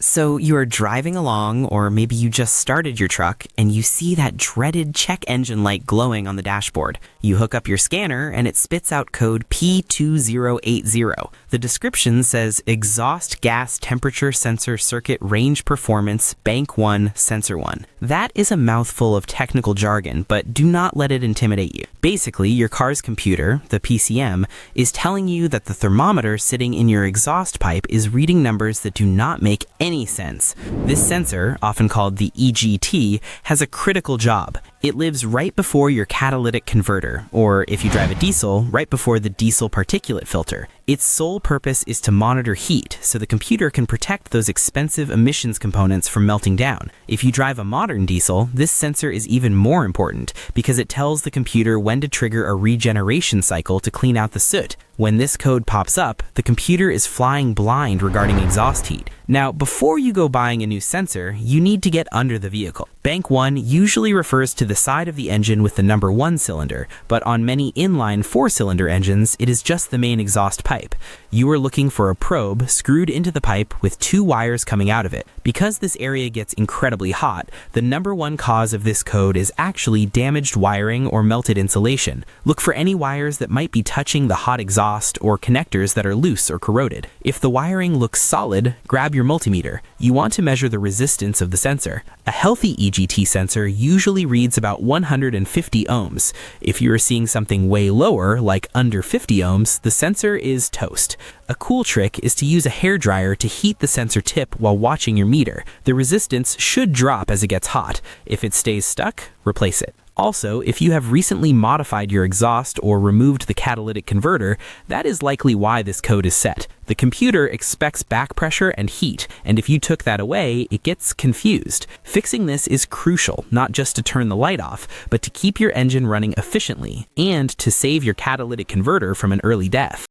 So you are driving along, or maybe you just started your truck, and you see that dreaded check engine light glowing on the dashboard. You hook up your scanner, and it spits out code P2080. The description says exhaust gas temperature sensor circuit range performance bank 1 sensor 1. That is a mouthful of technical jargon, but do not let it intimidate you. Basically, your car's computer, the PCM, is telling you that the thermometer sitting in your exhaust pipe is reading numbers that do not make any sense. This sensor, often called the EGT, has a critical job. It lives right before your catalytic converter, or if you drive a diesel, right before the diesel particulate filter. Its sole purpose is to monitor heat, so the computer can protect those expensive emissions components from melting down. If you drive a modern diesel, this sensor is even more important because it tells the computer when to trigger a regeneration cycle to clean out the soot. When this code pops up, the computer is flying blind regarding exhaust heat. Now, before you go buying a new sensor, you need to get under the vehicle. Bank 1 usually refers to the side of the engine with the number 1 cylinder, but on many inline 4-cylinder engines, it is just the main exhaust pipe. You are looking for a probe screwed into the pipe with 2 wires coming out of it. Because this area gets incredibly hot, the number 1 cause of this code is actually damaged wiring or melted insulation. Look for any wires that might be touching the hot exhaust or connectors that are loose or corroded. If the wiring looks solid, grab your multimeter. You want to measure the resistance of the sensor. A healthy EGT sensor usually reads about 150 ohms. If you are seeing something way lower, like under 50 ohms, the sensor is toast. A cool trick is to use a hairdryer to heat the sensor tip while watching your meter. The resistance should drop as it gets hot. If it stays stuck, replace it. Also, if you have recently modified your exhaust or removed the catalytic converter, that is likely why this code is set. The computer expects back pressure and heat, and if you took that away, it gets confused. Fixing this is crucial, not just to turn the light off, but to keep your engine running efficiently and to save your catalytic converter from an early death.